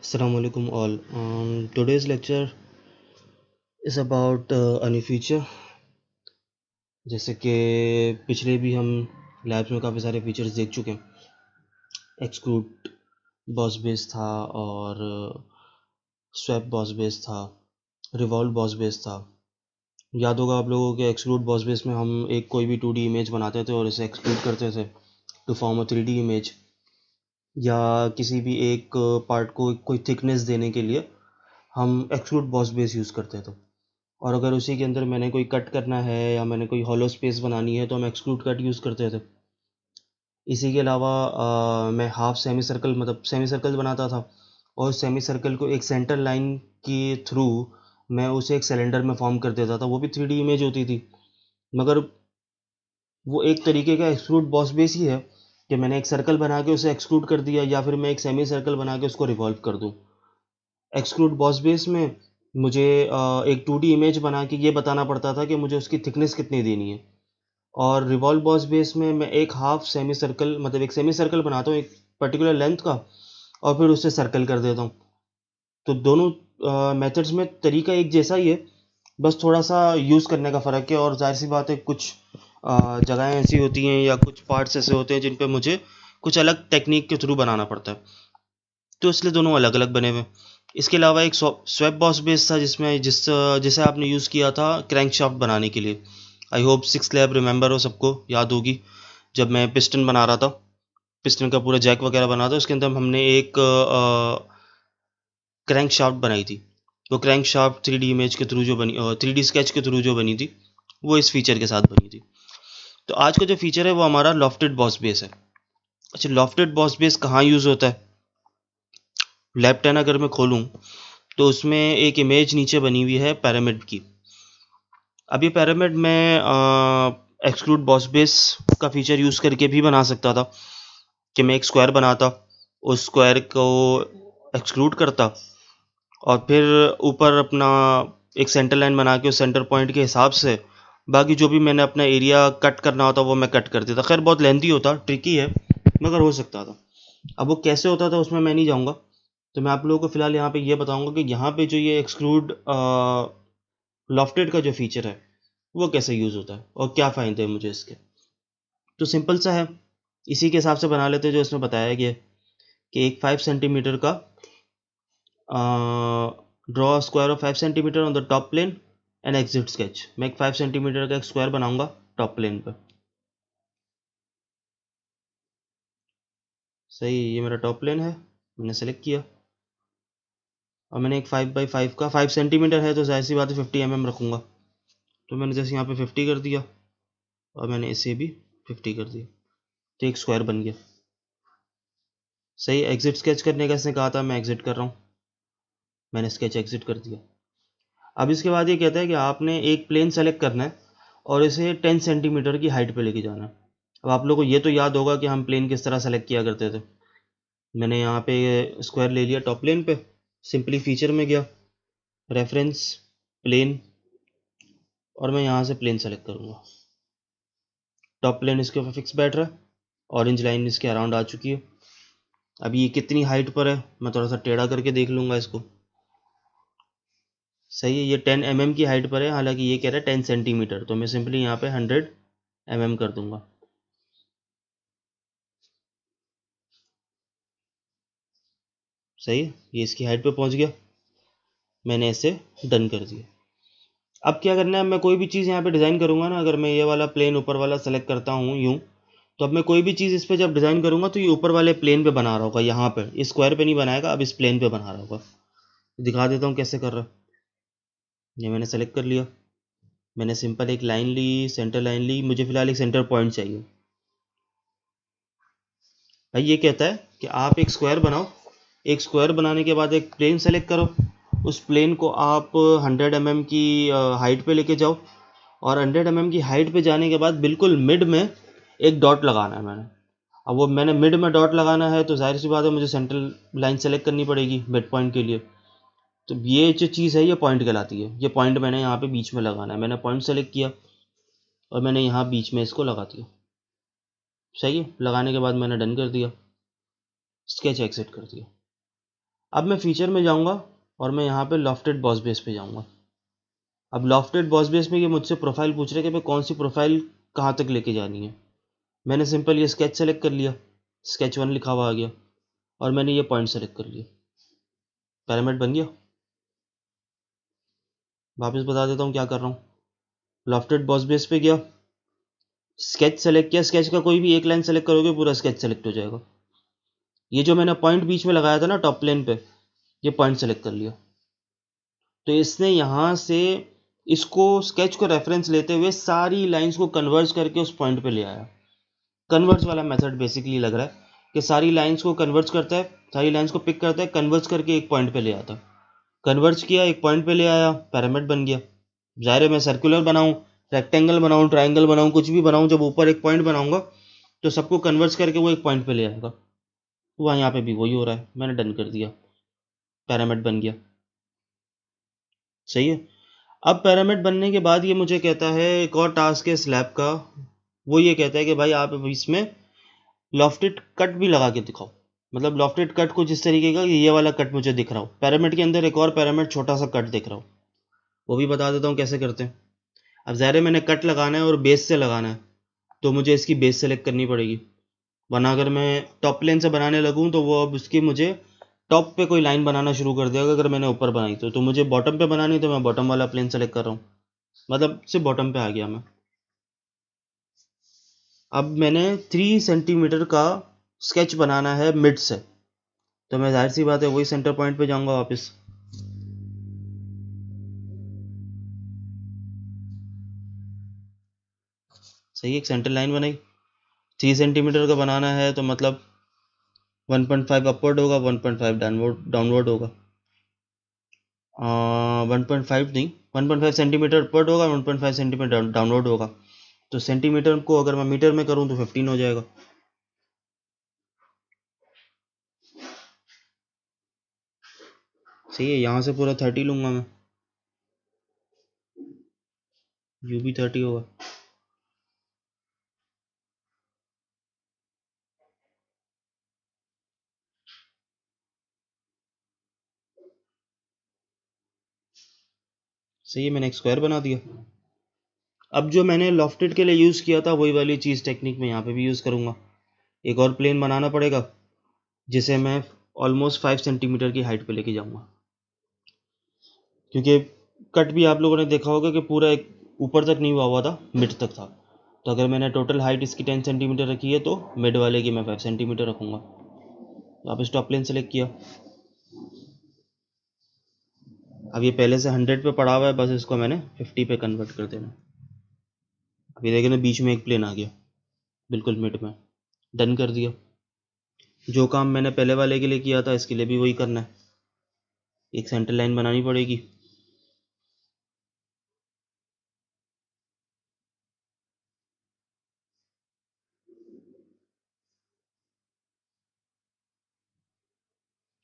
Assalamu alaikum all. Today's lecture is about a new feature. जैसे कि पिछले भी हम लैब्स में काफ़ी सारे फीचर्स देख चुके हैं. एक्सक्लूड बॉस बेस था और स्वैप बॉस बेस था, रिवॉल्व बॉस बेस था. याद होगा आप लोगों के एक्सक्लूड बॉस बेस में हम एक कोई भी 2D इमेज बनाते थे और इसे एक्सक्लूड करते थे to form a 3D image, या किसी भी एक पार्ट को कोई थिकनेस देने के लिए हम एक्सक्लूड बॉस बेस यूज़ करते थे. और अगर उसी के अंदर मैंने कोई कट करना है या मैंने कोई हॉलो स्पेस बनानी है तो हम एक्सक्लूड कट यूज़ करते थे. इसी के अलावा मैं हाफ सेमी सर्कल मतलब सेमी सर्कल बनाता था और सेमी सर्कल को एक सेंटर लाइन के थ्रू मैं उसे एक सिलेंडर में फॉर्म कर देता था. वो भी 3D इमेज होती थी, मगर वो एक तरीके का एक्सक्लूड बॉस बेस ही है कि मैंने एक सर्कल बना के उसे एक्सक्लूड कर दिया, या फिर मैं एक सेमी सर्कल बना के उसको रिवॉल्व कर दूँ. एक्सक्लूड बॉस बेस में मुझे एक 2D इमेज बना के ये बताना पड़ता था कि मुझे उसकी थिकनेस कितनी देनी है. और रिवॉल्व बॉस बेस में मैं एक हाफ सेमी सर्कल मतलब एक सेमी सर्कल बनाता हूँ एक पर्टिकुलर लेंथ का और फिर उससे सर्कल कर देता हूँ. तो दोनों मेथड्स में तरीका एक जैसा ही है, बस थोड़ा सा यूज़ करने का फ़र्क है. और जाहिर सी बात है कुछ जगहें ऐसी होती हैं या कुछ पार्ट्स ऐसे होते हैं जिन पे मुझे कुछ अलग टेक्निक के थ्रू बनाना पड़ता है, तो इसलिए दोनों अलग अलग बने हुए. इसके अलावा एक स्वैप बॉस बेस था जिसे आपने यूज़ किया था क्रैंक शाफ्ट बनाने के लिए. I hope 6th lab remember हो, सबको याद होगी. जब मैं पिस्टन बना रहा था, पिस्टन का पूरा जैक वगैरह बना था, उसके अंदर हमने एक क्रैंक शाफ्ट बनाई थी. वो क्रैंक शाफ्ट 3D इमेज के थ्रू जो बनी 3D स्केच के थ्रू जो बनी थी, वो इस फीचर के साथ बनी थी. तो आज का जो फीचर है वो हमारा लॉफ्टेड बॉस बेस है. अच्छा, लॉफ्टेड बॉस बेस कहाँ यूज़ होता है? लैब 10 अगर मैं खोलूँ तो उसमें एक इमेज नीचे बनी हुई है पिरामिड की. अब ये पिरामिड में एक्सक्लूड बॉस बेस का फीचर यूज़ करके भी बना सकता था कि मैं एक स्क्वायर बनाता, उस स्क्वायर को एक्सक्लूड करता और फिर ऊपर अपना एक सेंटर लाइन बना के उस सेंटर पॉइंट के हिसाब से बाकी जो भी मैंने अपना एरिया कट करना होता वो मैं कट कर देता. खैर बहुत लेंथी होता, ट्रिकी है, मगर हो सकता था. अब वो कैसे होता था उसमें मैं नहीं जाऊँगा, तो मैं आप लोगों को फ़िलहाल यहाँ पे ये बताऊँगा कि यहाँ पे जो ये एक्सक्लूड लॉफ्टेड का जो फीचर है वो कैसे यूज़ होता है और क्या फ़ायदे हैं मुझे इसके. तो सिंपल सा है, इसी के हिसाब से बना लेते हैं जो इसमें बताया गया कि एक 5 सेंटीमीटर का draw square of 5 centimetre on the top plane and exit sketch. मैं एक 5 सेंटीमीटर का एक स्क्वायर बनाऊंगा टॉप प्लेन पे. सही, ये मेरा टॉप प्लेन है, मैंने सेलेक्ट किया और मैंने एक 5x5 का 5 सेंटीमीटर है तो जाहिर सी बात है 50 mm रखूँगा. तो मैंने जैसे यहाँ पे 50 कर दिया और मैंने इसे भी 50 कर दिया, तो एक स्क्वायर बन गया. सही, एग्जिट स्केच करने का इसने कहा था, मैं एग्जिट कर रहा हूँ, मैंने स्केच एग्जिट कर दिया. अब इसके बाद ये कहता है कि आपने एक प्लेन सेलेक्ट करना है और इसे 10 सेंटीमीटर की हाइट पे लेके जाना है. अब आप लोगों को ये तो याद होगा कि हम प्लेन किस तरह सेलेक्ट किया करते थे. मैंने यहाँ पे स्क्वायर ले लिया टॉप प्लेन पे, सिंपली फीचर में गया, रेफरेंस प्लेन, और मैं यहाँ से प्लेन सेलेक्ट करूँगा. टॉप प्लेन इसके ऊपर फिक्स बैठ रहा है, ऑरेंज लाइन इसके अराउंड आ चुकी है. अब ये कितनी हाइट पर है मैं थोड़ा सा टेढ़ा करके देख लूँगा इसको. सही है, ये 10 mm की हाइट पर है, हालांकि ये कह रहा है 10 सेंटीमीटर, तो मैं सिंपली यहाँ पे 100 mm कर दूंगा. सही है, ये इसकी हाइट पे पहुँच गया, मैंने इसे डन कर दिया. अब क्या करना है, मैं कोई भी चीज़ यहाँ पे डिज़ाइन करूँगा ना, अगर मैं ये वाला प्लेन ऊपर वाला सेलेक्ट करता हूँ यूँ, तो अब मैं कोई भी चीज़ इस पर जब डिज़ाइन करूँगा तो ये ऊपर वाले प्लेन पे बना रहा होगा, यहाँ पर इस स्क्वायर पे नहीं बनाएगा, अब इस प्लेन पे बना रहा होगा. दिखा देता हूँ कैसे कर रहा है. ये मैंने सेलेक्ट कर लिया, मैंने सिंपल एक लाइन ली, सेंटर लाइन ली, मुझे फ़िलहाल एक सेंटर पॉइंट चाहिए. भाई ये कहता है कि आप एक स्क्वायर बनाओ, एक स्क्वायर बनाने के बाद एक प्लेन सेलेक्ट करो, उस प्लेन को आप 100 mm की हाइट पे लेके जाओ और 100 mm की हाइट पे जाने के बाद बिल्कुल मिड में एक डॉट लगाना है मैंने. अब वो मैंने मिड में डॉट लगाना है तो जाहिर सी बात है मुझे सेंट्रल लाइन सेलेक्ट करनी पड़ेगी मिड पॉइंट के लिए. तो ये जो चीज़ है ये पॉइंट कहलाती है. ये पॉइंट मैंने यहाँ पे बीच में लगाना है, मैंने पॉइंट सेलेक्ट किया और मैंने यहाँ बीच में इसको लगा दिया. सही है, लगाने के बाद मैंने डन कर दिया, स्केच एग्जिट कर दिया. अब मैं फीचर में जाऊंगा और मैं यहाँ पे लॉफ्टेड बॉस बेस पे जाऊंगा। अब लॉफ्टेड बॉस बेस में ये मुझसे प्रोफाइल पूछ रहे हैं कि भाई कौन सी प्रोफाइल कहाँ तक लेके जानी है। मैंने सिंपल ये स्केच सेलेक्ट कर लिया, स्केच 1 लिखा हुआ आ गया और मैंने ये पॉइंट सेलेक्ट कर लिया, पैरामिड बन गया। वापस बता देता हूँ क्या कर रहा हूँ। लॉफ्टेड बॉस बेस पे गया, स्केच सेलेक्ट किया, स्केच का कोई भी एक लाइन सेलेक्ट करोगे पूरा स्केच सेलेक्ट हो जाएगा। ये जो मैंने पॉइंट बीच में लगाया था ना टॉप प्लेन पे, ये पॉइंट सेलेक्ट कर लिया। तो इसने यहाँ से इसको स्केच को रेफरेंस लेते हुए सारी लाइंस को कन्वर्ज करके उस पॉइंट पे ले आया। कन्वर्ज वाला मेथड बेसिकली लग रहा है कि सारी लाइंस को कन्वर्ज करता है, सारी लाइंस को पिक करता है, कन्वर्ज करके एक पॉइंट पे ले आता है। कन्वर्ज किया, एक पॉइंट पे ले आया, पैरामिड बन गया। ज़ाहिर है मैं सर्कुलर बनाऊँ, रेक्टेंगल बनाऊँ, ट्राइंगल बनाऊँ, कुछ भी बनाऊँ, जब ऊपर एक पॉइंट बनाऊंगा तो सबको कन्वर्ज करके वो एक पॉइंट पे ले आएगा। वहाँ यहाँ पे भी वही हो रहा है, मैंने डन कर दिया, पैरामिड बन गया। सही है। अब पैरामिड बनने के बाद ये मुझे कहता है एक और टास्क है स्लैब का। वो ये कहता है कि भाई आप इसमें लॉफ्टेड कट भी लगा के दिखाओ। मतलब लॉफ्टेड कट कुछ इस तरीके का, ये वाला कट मुझे दिख रहा हो, पैरामिड के अंदर एक और पैरामिड छोटा सा कट दिख रहा हो, वो भी बता देता हूँ कैसे करते हैं। अब ज़ाहिर है मैंने कट लगाना है और बेस से लगाना है, तो मुझे इसकी बेस सेलेक्ट करनी पड़ेगी, वरना अगर मैं टॉप प्लेन से बनाने लगूँ तो वो अब उसकी मुझे टॉप पे कोई लाइन बनाना शुरू कर देगा अगर मैंने ऊपर बनाई तो मुझे बॉटम पे बनानी, तो मैं बॉटम वाला प्लेन सेलेक्ट कर रहा हूँ, मतलब सिर्फ बॉटम पे आ गया मैं। अब मैंने 3 सेंटीमीटर का स्केच बनाना है मिड से, तो मैं जाहिर सी बात है वही सेंटर पॉइंट पे जाऊंगा वापस। सही, एक सेंटर लाइन बनाई, 3 सेंटीमीटर का बनाना है तो मतलब 1.5 अपवर्ड होगा, 1.5 डाउनवर्ड होगा। 1.5 नहीं, 1.5 सेंटीमीटर अपवर्ड होगा, 1.5 सेंटीमीटर डाउनवर्ड होगा। तो सेंटीमीटर को अगर मैं मीटर में करूँ तो 15 हो जाएगा। सही है, यहाँ से पूरा 30 लूँगा मैं, यू भी 30 होगा। सही है, मैंने एक स्क्वायर बना दिया। अब जो मैंने लॉफ्टेड के लिए यूज़ किया था वही वाली चीज़ टेक्निक मैं यहाँ पे भी यूज़ करूँगा। एक और प्लेन बनाना पड़ेगा जिसे मैं ऑलमोस्ट 5 सेंटीमीटर की हाइट पे लेके जाऊँगा, क्योंकि कट भी आप लोगों ने देखा होगा कि पूरा एक ऊपर तक नहीं हुआ था, मिड तक था। तो अगर मैंने टोटल हाइट इसकी 10 सेंटीमीटर रखी है तो मिड वाले की मैं 5 सेंटीमीटर रखूँगा। वापस टॉप प्लेन सेलेक्ट किया। अब ये पहले से 100 पे पड़ा हुआ है, बस इसको मैंने 50 पे कन्वर्ट कर देना। अभी देखें ना बीच में एक प्लेन आ गया बिल्कुल मिड में, डन कर दिया। जो काम मैंने पहले वाले के लिए किया था इसके लिए भी वही करना है, एक सेंटर लाइन बनानी पड़ेगी।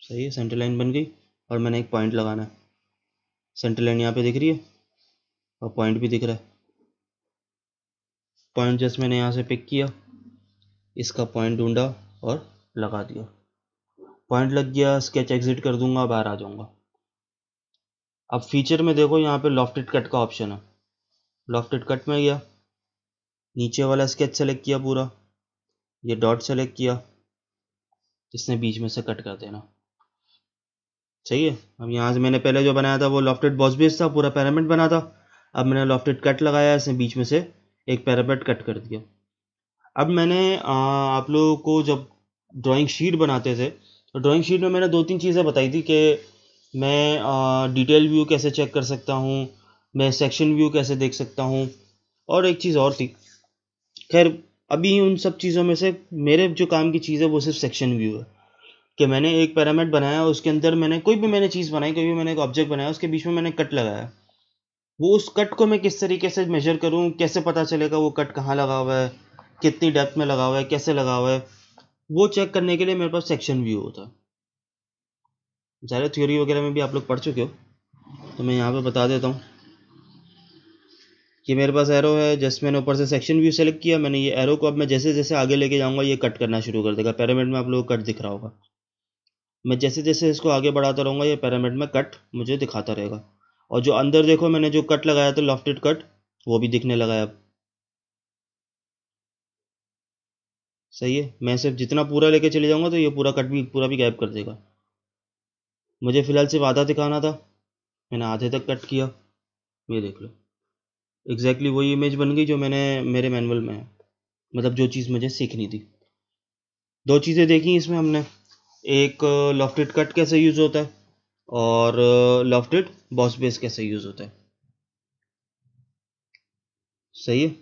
सही है, सेंटर लाइन बन गई और मैंने एक पॉइंट लगाना है। सेंटर लाइन यहाँ पे दिख रही है और पॉइंट भी दिख रहा है। पॉइंट जस्ट मैंने यहाँ से पिक किया, इसका पॉइंट ढूंढा और लगा दिया, पॉइंट लग गया। स्केच एग्जिट कर दूंगा, बाहर आ जाऊंगा। अब फीचर में देखो यहाँ पे लॉफ्टेड कट का ऑप्शन है, लॉफ्टेड कट में गया, नीचे वाला स्केच सेलेक्ट किया पूरा, ये डॉट सेलेक्ट किया, इसने बीच में से कट कर देना। सही है। अब यहाँ से मैंने पहले जो बनाया था वो लॉफ्टेड बॉस बेस था, पूरा पैरामिड बना था। अब मैंने लॉफ्टेड कट लगाया, इसने बीच में से एक पैरामिड कट कर दिया। अब मैंने आप लोगों को जब ड्राइंग शीट बनाते थे तो ड्राइंग शीट में मैंने 2-3 चीज़ें बताई थी कि मैं डिटेल व्यू कैसे चेक कर सकता हूँ, मैं सेक्शन व्यू कैसे देख सकता हूँ, और एक चीज़ और थी। खैर अभी उन सब चीज़ों में से मेरे जो काम की चीज़ है वो सिर्फ सेक्शन व्यू है, कि मैंने एक पैरामिड बनाया, उसके अंदर मैंने कोई भी मैंने चीज़ बनाई, कोई भी मैंने एक ऑब्जेक्ट बनाया, उसके बीच में मैंने कट लगाया। वो उस कट को मैं किस तरीके से मेजर करूँ, कैसे पता चलेगा वो कट कहाँ लगा हुआ है, कितनी डेप्थ में लगा हुआ है, कैसे लगा हुआ है, वो चेक करने के लिए मेरे पास सेक्शन व्यू होता है। ज़्यादा थ्योरी वगैरह में भी आप लोग पढ़ चुके हो, तो मैं यहाँ पे बता देता हूँ कि मेरे पास एरो है। जस्ट मैंने ऊपर से सेक्शन व्यू सेलेक्ट किया, मैंने ये एरो को अब मैं जैसे जैसे आगे लेके जाऊँगा ये कट करना शुरू कर देगा। पैरामिड में आप लोगों को कट दिख रहा होगा। मैं जैसे जैसे इसको आगे बढ़ाता रहूँगा ये पिरामिड में कट मुझे दिखाता रहेगा। और जो अंदर देखो मैंने जो कट लगाया था लॉफ्टेड कट, वो भी दिखने लगा है अब। सही है, मैं सिर्फ जितना पूरा लेके चले जाऊँगा तो ये पूरा कट भी पूरा भी गायब कर देगा। मुझे फ़िलहाल सिर्फ आधा दिखाना था, मैंने आधे तक कट किया, ये देख लो एग्जैक्टली वही इमेज बन गई जो मैंने मेरे मैनुअल में है, मतलब जो चीज़ मुझे सीखनी थी। दो चीज़ें देखी इसमें हमने, एक लॉफ्टेड कट कैसे यूज़ होता है और लॉफ्टेड बॉस बेस कैसे यूज़ होता है। सही है।